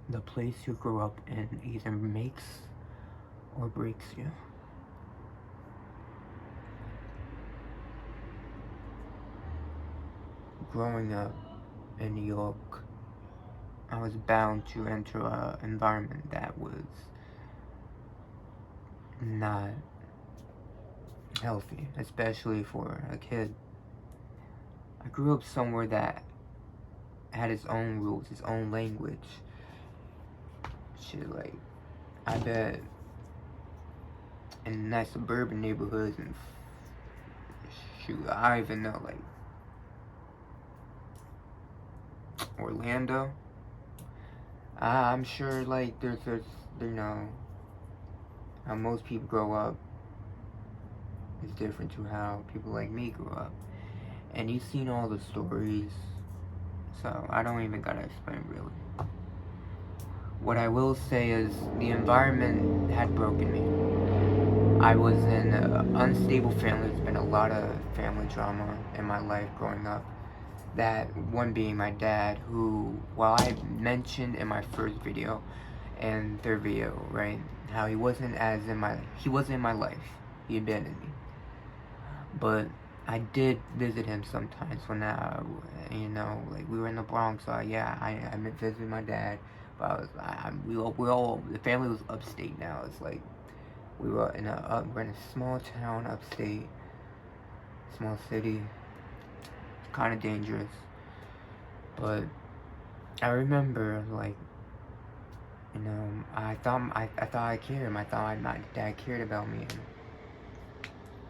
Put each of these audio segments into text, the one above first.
The place you grow up in either makes or breaks you. Growing up in New York, I was bound to enter an environment that was not healthy, especially for a kid. I grew up somewhere that had its own rules, its own language. Shit, like, I bet in nice suburban neighborhoods and shoot, I even know, like, Orlando. I'm sure, like, there's, you know, how most people grow up is different to how people like me grew up. And you've seen all the stories, so I don't even gotta explain really. What I will say is the environment had broken me. I was in an unstable family. There's been a lot of family drama in my life growing up. That one being my dad, who, while I mentioned in my first video and third video, right, how he wasn't in my life. He abandoned me. But I did visit him sometimes when like we were in the Bronx. So yeah, I visited my dad. But we all the family was upstate now. It's like we're in a small town upstate, small city. It's kind of dangerous. But I remember, like, I thought I cared him. I thought my dad cared about me.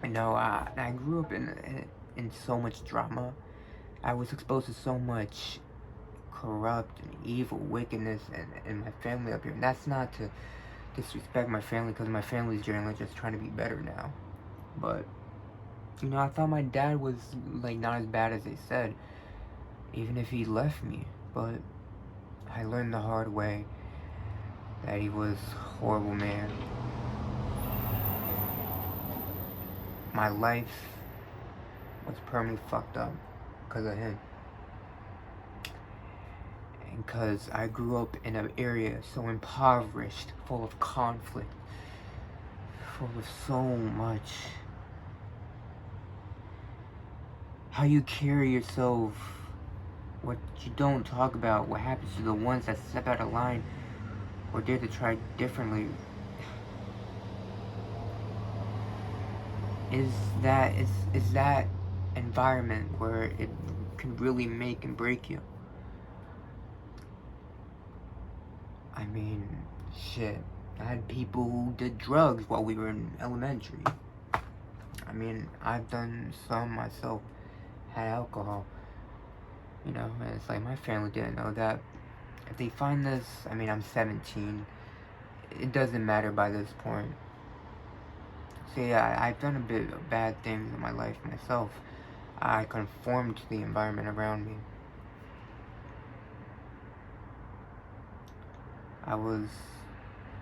And, I grew up in so much drama. I was exposed to so much corrupt and evil wickedness in my family up here. And that's not to disrespect my family, because my family's generally just trying to be better now. But, I thought my dad was, like, not as bad as they said, even if he left me. But I learned the hard way that he was a horrible man. My life was permanently fucked up because of him. And because I grew up in an area so impoverished, full of conflict, full of so much. How you carry yourself, what you don't talk about, what happens to the ones that step out of line or dare to try differently. Is that environment where it can really make and break you. I mean, shit. I had people who did drugs while we were in elementary. I mean, I've done some myself, had alcohol. And it's like my family didn't know that. If they find this, I mean, I'm 17. It doesn't matter by this point. So yeah, I've done a bit of bad things in my life myself. I conformed to the environment around me. I was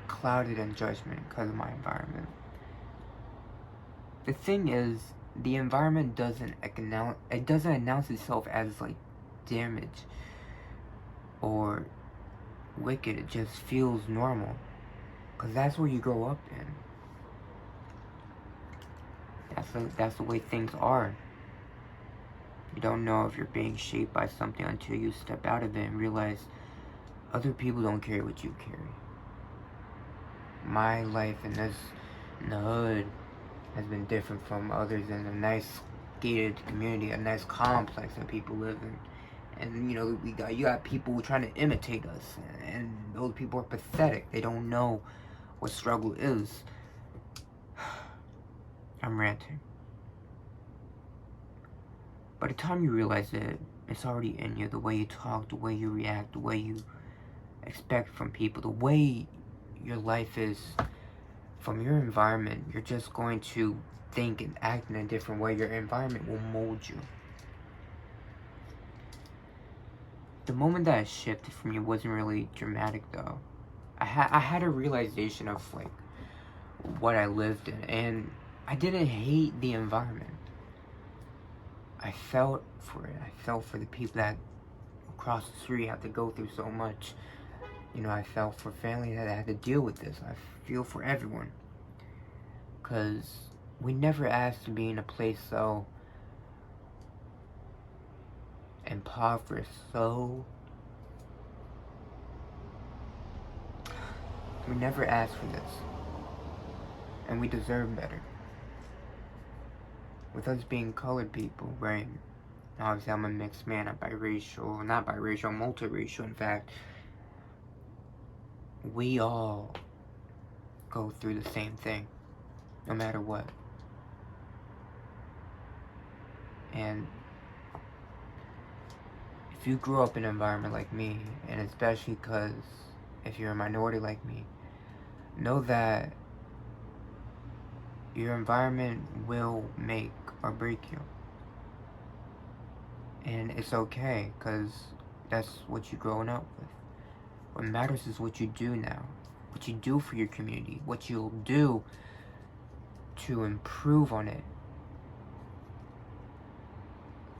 clouded in judgment because of my environment. The thing is, the environment doesn't announce itself as like damage or wicked. It just feels normal, because that's where you grow up in. That's the way things are. You don't know if you're being shaped by something until you step out of it and realize other people don't carry what you carry. My life in the hood has been different from others in a nice gated community, a nice complex that people live in. And you got people trying to imitate us, and those people are pathetic. They don't know what struggle is. I'm ranting. By the time you realize it, it's already in you. The way you talk, the way you react, the way you expect from people, the way your life is from your environment, you're just going to think and act in a different way. Your environment will mold you. The moment that I shifted for me wasn't really dramatic though. I had a realization of like what I lived in, and I didn't hate the environment. I felt for it. I felt for the people that across the street have to go through so much. You know, I felt for family that had to deal with this. I feel for everyone. Because we never asked to be in a place so impoverished, so... We never asked for this. And we deserve better. With us being colored people, right? Obviously, I'm a mixed man. I'm biracial. Not biracial, I'm multiracial, in fact. We all go through the same thing, no matter what. And if you grew up in an environment like me, and especially because if you're a minority like me, know that your environment will make or break you. And it's okay, because that's what you're growing up with. What matters is what you do now. What you do for your community. What you'll do to improve on it.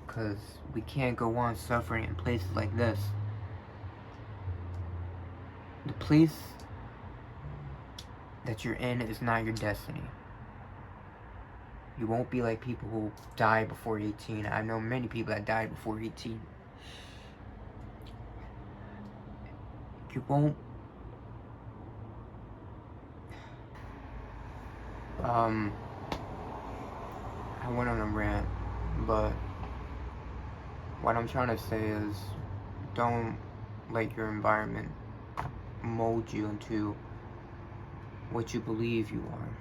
Because we can't go on suffering in places like this. The place that you're in is not your destiny. You won't be like people who die before 18. I know many people that died before 18. You won't... I went on a rant, but what I'm trying to say is don't let your environment mold you into what you believe you are.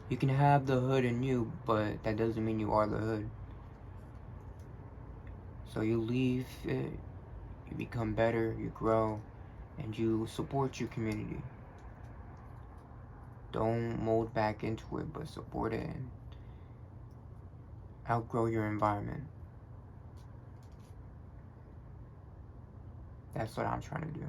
You can have the hood in you, but that doesn't mean you are the hood. So you leave it, you become better, you grow, and you support your community. Don't mold back into it, but support it and outgrow your environment. That's what I'm trying to do.